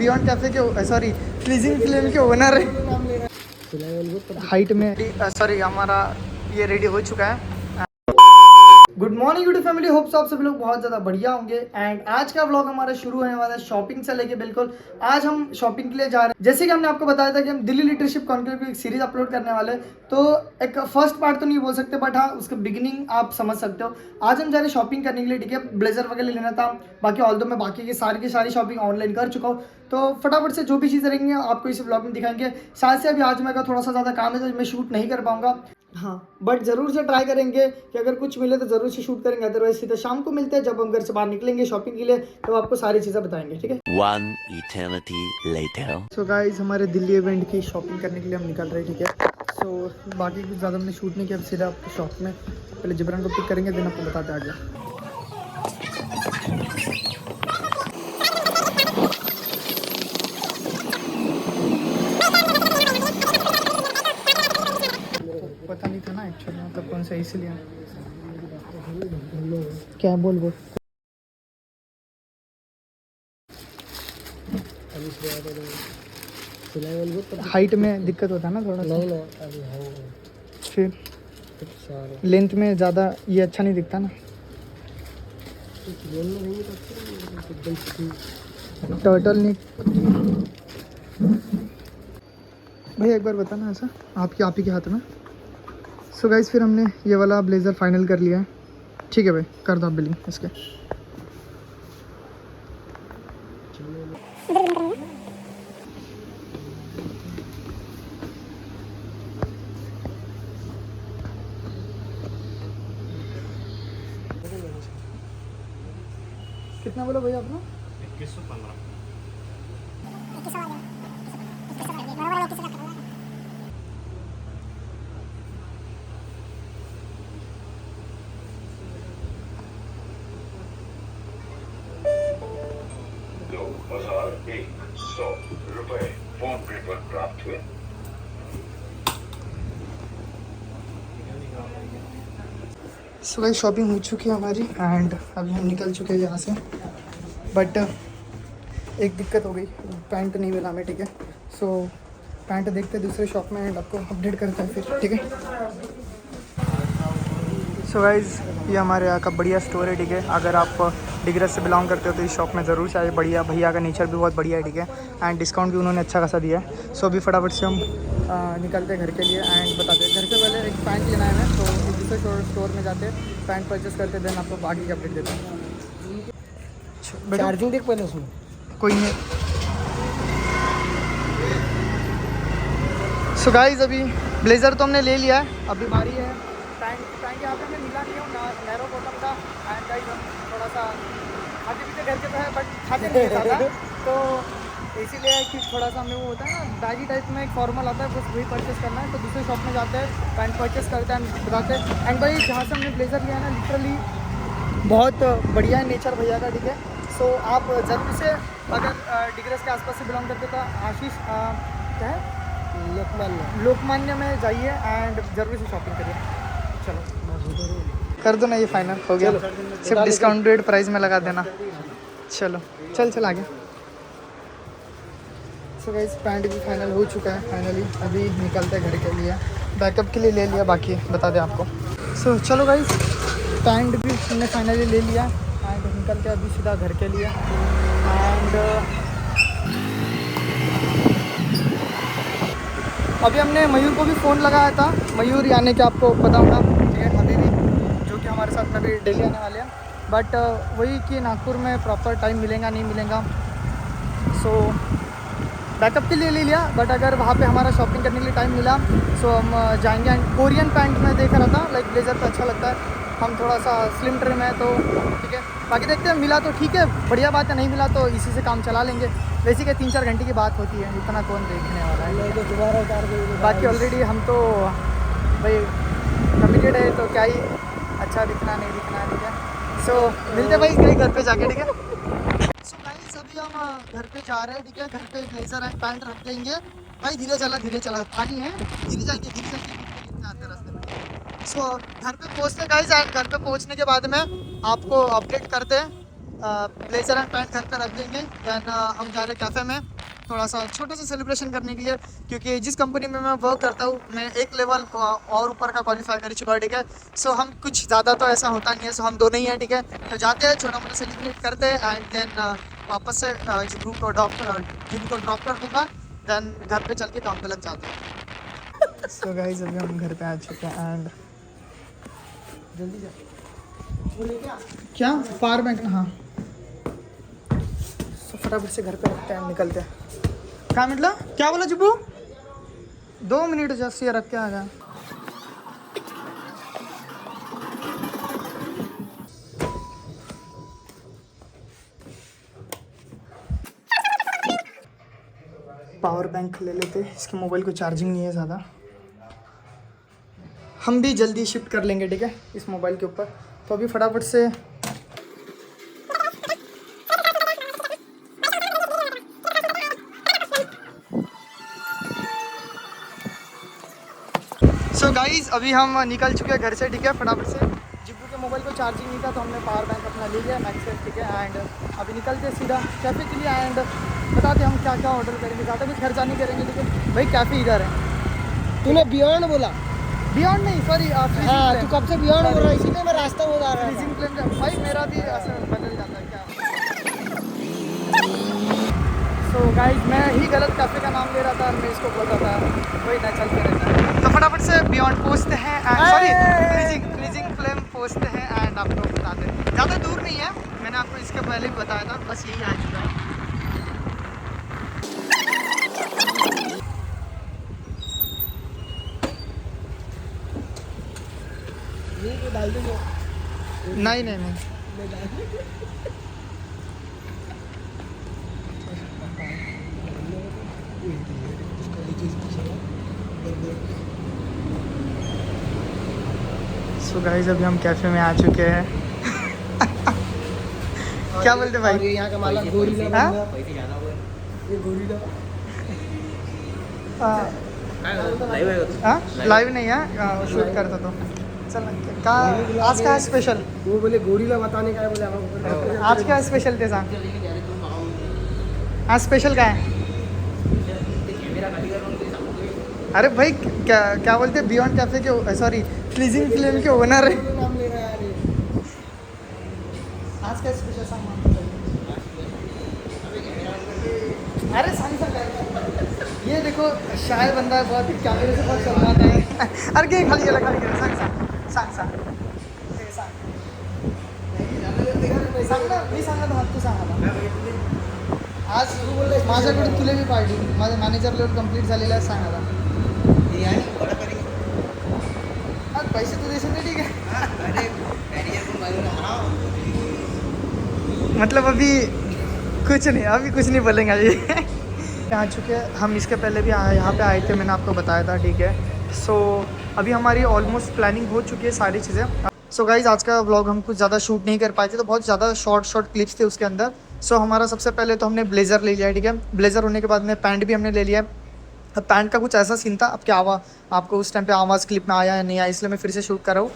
Beyond cafe के sorry freezing flame के owner है। हाइट में सॉरी हमारा ये रेडी हो चुका है। Good morning YouTube family, hopes आप सभी लोग बहुत ज़्यादा बढ़िया होंगे। एंड आज का व्लॉग हमारा शुरू होने वाला है शॉपिंग से लेके। बिल्कुल आज हम शॉपिंग के लिए जा रहे हैं। जैसे कि हमने आपको बताया था कि हम दिल्ली लीडरशिप कॉन्क्लेव की एक सीरीज अपलोड करने वाले हैं, तो एक फर्स्ट पार्ट तो नहीं बोल सकते बट हाँ उसके बिगिनिंग आप समझ सकते हो। आज हम जा रहे हैं शॉपिंग करने के लिए, ठीक है। ब्लेजर वगैरह लेना था, बाकी ऑल दो मैं बाकी की सारी शॉपिंग ऑनलाइन कर चुका हूँ। तो फटाफट से जो भी चीज़ें रहेंगी आपको इस व्लॉग में दिखाएंगे। शायद से अभी आज मेरा थोड़ा सा ज़्यादा काम है तो मैं शूट नहीं कर पाऊंगा, हाँ बट ज़रूर से ट्राई करेंगे कि अगर कुछ मिले तो ज़रूर से शूट करेंगे। अदरवाइज सीधा शाम को मिलते हैं जब हम घर से बाहर निकलेंगे शॉपिंग के लिए, तो आपको सारी चीज़ें बताएंगे, ठीक है। One eternity later. So guys हमारे दिल्ली इवेंट की शॉपिंग करने के लिए हम निकल रहे हैं, ठीक है। सो बाकी कुछ ज़्यादा हमने शूट नहीं किया, अब सीधा आपको शॉप में पहले जिब्रान को पिक करेंगे, दिन आपको बताते आगे। पता नहीं था ना एक्चुअली, मतलब कौन सा, इसलिए क्या बोल हाइट में दिक्कत होता है ना थोड़ा सा, फिर लेंथ में ज़्यादा ये अच्छा नहीं दिखता ना। टर्टल नहीं भाई, एक बार बताना ऐसा आप ही के हाथ में। सो गाइस फिर हमने ये वाला ब्लेज़र फाइनल कर लिया है, ठीक है भाई, कर दो आप बिलिंग इसके। कितना बोला भैया आपने? 2115। बाजार 100 रुपए फोन पे पर प्राप्त हुए। सुबह शॉपिंग हो चुकी है हमारी एंड अभी हम निकल चुके हैं यहाँ से, बट एक दिक्कत हो गई, पैंट नहीं मिला हमें, ठीक है। सो पैंट देखते हैं दूसरे शॉप में एंड आपको अपडेट करते हैं फिर, ठीक है। सो गाइज़ ये हमारे यहाँ का बढ़िया स्टोर है, ठीक है। अगर आप डिग्रस से बिलोंग करते हो तो इस शॉप में ज़रूर से आइए, बढ़िया भैया का नेचर भी बहुत बढ़िया है, ठीक है। एंड डिस्काउंट भी उन्होंने अच्छा खासा दिया है। सो अभी फटाफट से हम निकलते हैं घर के लिए एंड बताते हैं। घर से पहले एक पैंट लेना है हमें, तो एक दूसरे स्टोर में जाते हैं, पैंट परचेस करते देन आपको आगे की अपडेट देते हैं। चार्जिंग देख पहले उसमें कोई नहीं। सो गाइज़ अभी ब्लेज़र तो हमने ले लिया है, अभी बारी है पैंट यहाँ पे हमें मिला नहीं है, नैरो बॉटम था। एंड गाइस हम थोड़ा सा खाते पीते घर के तो है बट खाते नहीं ज़्यादा, तो इसीलिए कि थोड़ा सा हमें वो होता है ना बैगी टाइप में एक फॉर्मल आता है, बस वही परचेस करना है। तो दूसरे शॉप में जाते हैं, पैंट परचेस करते हैं, बताते हैं। एंड भाई जहाँ से हमने ब्लेज़र लिया है ना, लिटरली बहुत बढ़िया है नेचर भैया का, ठीक है। सो आप ज़रूर से अगर डिग्रस के आसपास से बिलोंग करते तो आशीष क्या है लोकमान्य में जाइए एंड ज़रूर से शॉपिंग करिए। चलो कर दो ना, ये फाइनल हो गया, सिर्फ डिस्काउंटेड प्राइस में लगा देना। चलो चल आगे। सो गाइस पैंट भी फाइनल हो चुका है फाइनली, अभी निकलते हैं घर के लिए, बैकअप के लिए ले लिया, बाकी बता दें आपको। सो चलो गाइस पैंट भी हमने फाइनली ले लिया एंड निकलते हैं अभी सीधा घर के लिए। एंड अभी हमने मयूर को भी फ़ोन लगाया था, मयूर यानी कि आपको पता होगा, ठीक है, हबीबी, जो कि हमारे साथ में भी दिल्ली आने वाले हैं। बट वही कि नागपुर में प्रॉपर टाइम मिलेगा नहीं मिलेगा, सो बैकअप के लिए ले लिया। बट अगर वहाँ पे हमारा शॉपिंग करने के लिए टाइम मिला सो हम जाएंगे। एंड कोरियन पैंट में देख रहा था, लाइक ब्लेजर तो अच्छा लगता है, हम थोड़ा सा स्लिम ट्रिम है तो ठीक है। बाकी देखते हैं, मिला तो ठीक है, बढ़िया बात है, नहीं मिला तो इसी से काम चला लेंगे। वैसे कि 3-4 घंटे की बात होती है, इतना कौन देखने वाला है। दोबारा उतार दे। बाकी ऑलरेडी हम तो भाई कमिटेड है, तो क्या ही अच्छा दिखना नहीं दिखना, ठीक है। सो मिलते भाई कहीं घर पे जाके, ठीक है। सो गाइस अभी हम घर पे जा रहे हैं, ठीक है। घर पे ब्लेजर एंड पैंट रख देंगे भाई, धीरे चला, पानी है, धीरे जाएंगे कितने आते रास्ते में। सो घर पे पहुँचते गाइस, एंड घर पे पहुँचने के बाद में आपको अपडेट करते हैं ब्लेजर एंड पैंट घर पे रख देंगे। दैन हम जा रहे कैफ़े में थोड़ा सा छोटा सा सेलिब्रेशन करने के लिए, क्योंकि जिस कंपनी में मैं वर्क करता हूँ मैं एक लेवल और ऊपर का क्वालिफाई कर चुका हूँ, ठीक है। सो हम कुछ ज़्यादा तो ऐसा होता नहीं है, सो हम दोनों ही हैं, ठीक है। तो जाते हैं, छोटा मोटा सेलिब्रेट करते हैं एंड देन वापस से जिम को ड्रॉप कर दूँगा, दैन घर पे चल के काम पे लग जाते हैं। सो गाइस अभी हम घर पे आ चुके हैं एंड जल्दी जा क्या पावर बैंक हाँ, तो फटाफट से घर पे रखते हैं, निकलते हैं। क्या मतलब क्या बोला जुब्बू? 2 मिनट जस्ट ये रख के आ गया। पावर बैंक ले लेते, इसके मोबाइल को चार्जिंग नहीं है ज़्यादा। हम भी जल्दी शिफ्ट कर लेंगे, ठीक है, इस मोबाइल के ऊपर। तो अभी फटाफट से सो गाइस अभी हम निकल चुके हैं घर से, ठीक है। फटाफट से जिब्बू के मोबाइल को चार्जिंग नहीं था तो हमने पावर बैंक अपना ले लिया मैक्स, ठीक है। एंड अभी निकलते सीधा कैफ़े के लिए एंड बताते हम क्या क्या ऑर्डर करेंगे। ज़्यादा कुछ खर्चा नहीं करेंगे, ठीक है भाई। कैफ़े इधर है। तूने बियॉन्ड बोला? बियॉन्ड नहीं, सॉरी हाँ, तू कब से बियॉन्ड बोल रहा है? इसीलिए मैं रास्ता बता रहा फ्रीजिंग फ्लेम भाई, मेरा भी असर बदल जाता है क्या। सो गाइस मैं ही गलत कैफ़े का नाम ले रहा था और मैं इसको बोलता था, वही ना चलते रहता है। तो फटाफट से बियॉन्ड पहुँचते हैं, सॉरी फ्रीजिंग फ्लेम पहुँचते हैं एंड आपको बताते हैं। ज़्यादा दूर नहीं है, मैंने आपको इसके पहले भी बताया था, बस यही आ चुका है। ये डाल दूँगा। नहीं नहीं नहीं सो गाइस अभी हम कैफ़े में आ चुके हैं। क्या बोलते भाई? और ये यहाँ का माला गोरीला हाँ? बंदा। ये गोरीला लाइव नहीं है, शूट करता तो चल। का आज का स्पेशल? वो बोले गोरीला बताने का है, बोले हमको आज क्या स्पेशल थे सांग? आज स्पेशल का है? अरे भाई क्या बोलते बियॉन्ड कैफे के, सॉरी फ्रीजिंग फ्लेम के ओनर है। नाम ले रहा है यार ये। आज का स्पेशल सांग? अरे सांग ये देखो शायर बंदा है बहुत, कैमरे से बहुत शर्माता है। अरे क्या खाली गला सांग ना, मी सांगत आहात तू सांगा। आज माझ्याकडून तुला बी पार्टी, माझं मॅनेजर लेवल कंप्लीट झालेलं आहे, सांग आता। आज पैसे तू देशील ना, ठीक है। मतलब अभी कुछ नहीं बोलेंगे अभी। आ चुके हैं हम, इसके पहले भी यहाँ पे आए थे, मैंने आपको बताया था, ठीक है। सो अभी हमारी ऑलमोस्ट प्लानिंग हो चुकी है सारी चीज़ें। सो गाइज आज का व्लॉग हम कुछ ज़्यादा शूट नहीं कर पाए थे, तो बहुत ज़्यादा शॉर्ट क्लिप्स थे उसके अंदर। सो हमारा सबसे पहले तो हमने ब्लेज़र ले लिया, ठीक है। ब्लेज़र होने के बाद में पैंट भी हमने ले लिया। अब पैंट का कुछ ऐसा सीन था, अब क्या आपको उस टाइम पे आवाज़ क्लिप में आया या नहीं आया, इसलिए मैं फिर से शूट कर रहा हूँ।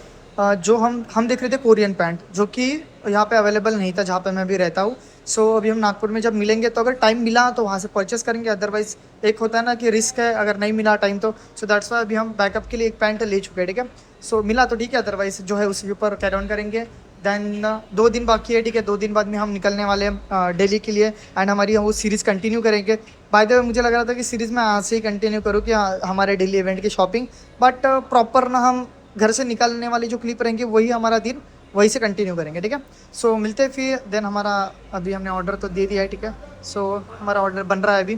जो हम देख रहे थे कोरियन पैंट, जो कि यहाँ पे अवेलेबल नहीं था जहाँ पे मैं भी रहता हूँ। सो अभी हम नागपुर में जब मिलेंगे तो अगर टाइम मिला तो वहाँ से परचेस करेंगे, अदरवाइज़ एक होता है ना कि रिस्क है अगर नहीं मिला टाइम तो। सो दैट्स वाई अभी हम बैकअप के लिए एक पैंट ले चुके हैं, ठीक है। सो मिला तो ठीक है, अदरवाइज जो है उसी के ऊपर कैरी ऑन करेंगे। दैन 2 दिन बाकी है, ठीक है। 2 दिन बाद में हम निकलने वाले हैं दिल्ली के लिए एंड हमारी वो सीरीज़ कंटिन्यू करेंगे। बाय द वे मुझे लग रहा था कि सीरीज़ में आज से ही कंटिन्यू करूँ कि हमारे दिल्ली इवेंट की शॉपिंग, बट प्रॉपर ना हम घर से निकलने वाली जो क्लिप रहेंगे वही हमारा दिन वही से कंटिन्यू करेंगे, ठीक है। सो मिलते हैं फिर। देन हमारा अभी हमने ऑर्डर तो दे दिया है, ठीक है। सो हमारा ऑर्डर बन रहा है अभी,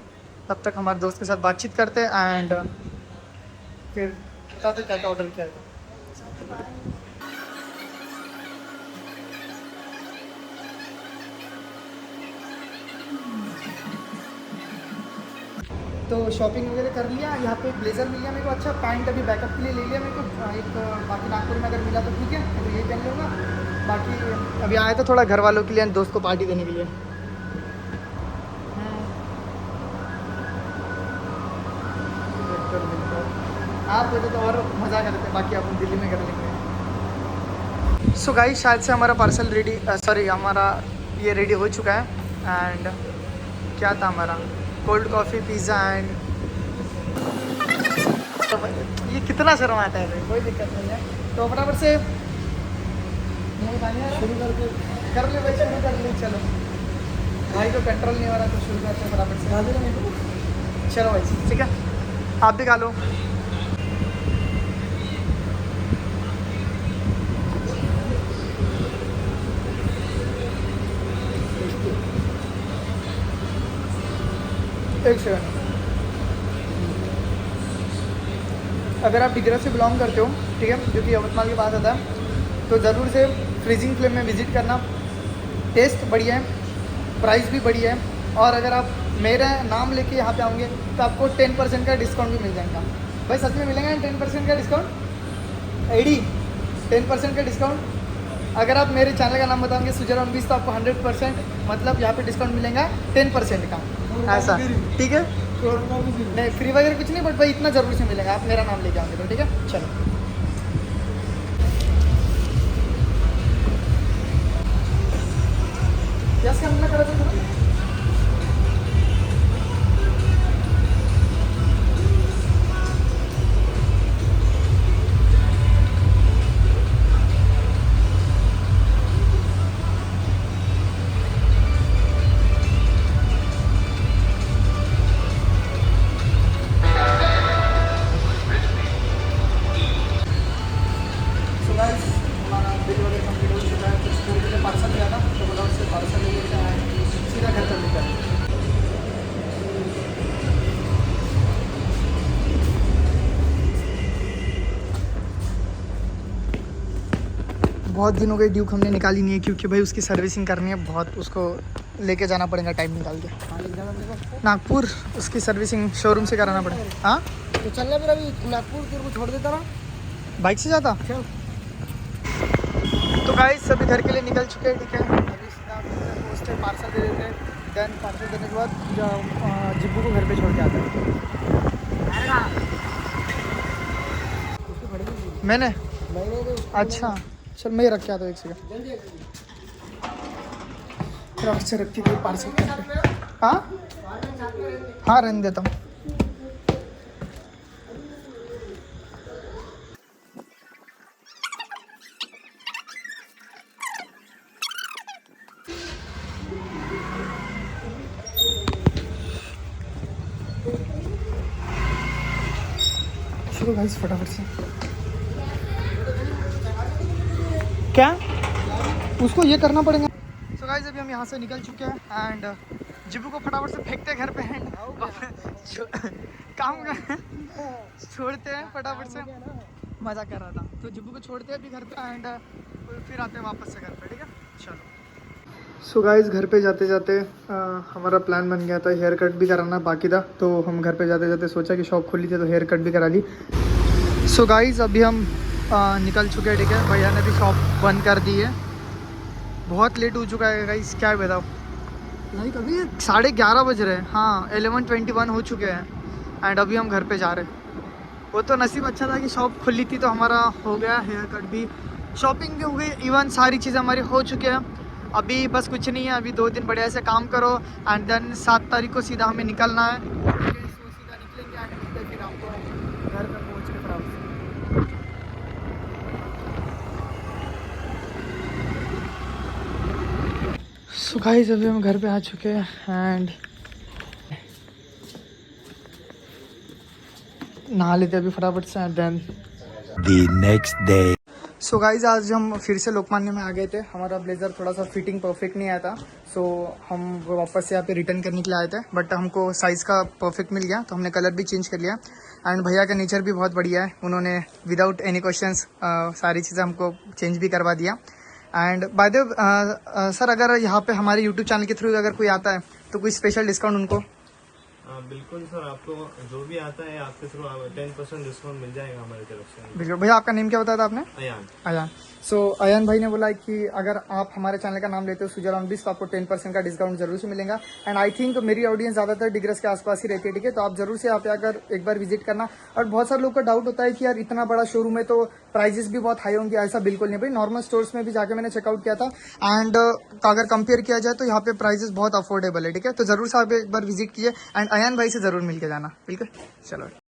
तब तक हमारे दोस्त के साथ बातचीत करते हैं एंड फिर बताते क्या क्या ऑर्डर किया है। तो शॉपिंग वगैरह कर लिया, यहाँ पे ब्लेज़र मिल गया मेरे को, अच्छा पैंट अभी बैकअप के लिए ले लिया मेरे को एक, बाकी नागपुर में अगर मिला तो ठीक है, तो यही पहन लूँगा। बाकी अभी आए तो थोड़ा घर वालों के लिए, दोस्त को पार्टी देने के लिए। आप होते तो और मज़ा करते, बाकी अपन दिल्ली में कर लेंगे। सो गाइस शायद से हमारा पार्सल रेडी, सॉरी हमारा ये रेडी हो चुका है। एंड क्या था हमारा, कोल्ड कॉफ़ी, पिज़्ज़ा एंड ये कितना शर्माता है भाई, कोई दिक्कत नहीं है। तो फटाफट से शुरू कर ले भाई, शुरू कर ले। चलो भाई को कंट्रोल नहीं हो रहा तो शुरू करते हैं फटाफट से। चलो भाई ठीक है, आप भी खा लो। एक सेकंड, अगर आप डिग्रा से बिलोंग करते हो, ठीक है, जो कि यवतमाल के पास आता है, तो ज़रूर से फ्रीजिंग फ्लेम में विज़िट करना। टेस्ट बढ़िया है, प्राइस भी बढ़िया है, और अगर आप मेरा नाम लेके यहाँ पे आओगे तो आपको 10% का डिस्काउंट भी मिल जाएगा। भाई सच में मिलेगा 10% का डिस्काउंट? 10% का डिस्काउंट। अगर आप मेरे चैनल का नाम बताओगे सुजल ऑन बीस, तो आपको 100% मतलब यहाँ पे डिस्काउंट मिलेगा 10% का, ऐसा ठीक है। नहीं फ्री वगैरह कुछ नहीं, बट भाई इतना ज़रूर से मिलेगा, आप मेरा नाम लेके आओगे तो ठीक है। चलो यस करना करा था। पार्सल लिया था तो बोला उससे पार्सल ले लेते हैं, सीधा घर पर लेकर। बहुत दिन हो गए ड्यूक हमने निकाली नहीं है, क्योंकि भाई उसकी सर्विसिंग करनी है बहुत, उसको लेके जाना पड़ेगा टाइम निकाल के नागपुर, उसकी सर्विसिंग शोरूम से कराना पड़ेगा। हाँ तो चलना फिर, अभी नागपुर तेरे को छोड़ देता ना, बाइक से जाता। चल। तो गाइस सभी घर के लिए निकल चुके हैं, ठीक है। अभी सीधा पोस्ट है, पार्सल दे देते हैं, देन पार्सल देने के बाद जिब्बू को घर पे छोड़ के आता है। मैंने अच्छा चल मैं रख के आता हूँ, एक सेकंड से रख के पार्सल। हाँ हाँ रहने देता हूँ। शुरू गाइस फटाफट से। क्या उसको ये करना पड़ेगा। सो गाइस अभी हम यहाँ से निकल चुके हैं एंड जिब्बू को फटाफट से फेंकते हैं घर पे एंड काम छोड़ते हैं फटाफट से। मज़ा कर रहा था तो जिब्बू को छोड़ते हैं अभी घर पे एंड फिर आते हैं वापस से घर पे, ठीक है। चलो सो गाइस घर पे जाते जाते हमारा प्लान बन गया था, हेयर कट भी कराना बाकी था, तो हम घर पे जाते जाते सोचा कि शॉप खुली थी तो हेयर कट भी करा ली। सो गाइस अभी हम निकल चुके हैं, ठीक है। भैया ने भी शॉप बंद कर दी है, बहुत लेट हो चुका है गाइस, क्या बताओ नहीं, कभी 11:30 बज रहे हैं। हाँ 11:21 हो चुके हैं एंड अभी हम घर पे जा रहे हैं। वो तो नसीब अच्छा था कि शॉप खुली थी तो हमारा हो गया हेयर कट भी, शॉपिंग भी हो गई, इवन सारी चीज़ें हमारी हो चुकी हैं। अभी बस कुछ नहीं है, अभी 2 दिन बढ़िया से काम करो एंड देन 7 तारीख को सीधा हमें निकलना है। सीधा निकलेंगे एंड फिर आपको घर पर पहुँच के फटाफट। सो गाइस अभी हम घर पे आ चुके हैं एंड नहा लेते अभी फटाफट से and then The next day. So guys आज हम फिर से लोकमान्य में आ गए थे, हमारा ब्लेज़र थोड़ा सा फिटिंग परफेक्ट नहीं आया था, सो हम वापस से यहाँ पे रिटर्न करने के लिए आए थे, बट हमको साइज़ का परफेक्ट मिल गया तो हमने कलर भी चेंज कर लिया। एंड भैया का नेचर भी बहुत बढ़िया है, उन्होंने विदाउट एनी क्वेश्चंस सारी चीज़ें हमको चेंज भी करवा दिया। एंड बाय द सर अगर यहाँ पे हमारे यूट्यूब चैनल के थ्रू अगर कोई आता है तो कोई स्पेशल डिस्काउंट उनको? बिल्कुल सर, आपको जो भी आता है आपके थ्रू 10% डिस्काउंट मिल जाएगा हमारी तरफ से। बिल्कुल भैया, आपका नेम क्या बताया था आपने? अयान। सो अयान भाई ने बोला कि अगर आप हमारे चैनल का नाम लेते हो सुजल ऑन बीस तो आपको 10% का डिस्काउंट जरूर से मिलेगा। एंड आई थिंक मेरी ऑडियंस ज़्यादातर डिग्रस के आसपास ही रहती है, ठीक है, तो आप जरूर से यहाँ पे आकर एक बार विजिट करना। और बहुत सारे लोग का डाउट होता है कि यार इतना बड़ा शोरूम है तो प्राइजेस भी बहुत हाई होंगे ऐसा बिल्कुल नहीं भाई। नॉर्मल स्टोर्स में भी जाके मैंने चेकआउट किया था एंड अगर कंपेयर किया जाए तो यहाँ पे प्राइजेस बहुत अफोर्डेबल है, ठीक है। तो जरूर से आप एक बार विजिट कीजिए एंड अयान भाई से जरूर मिल के जाना, ठीक है। चलो।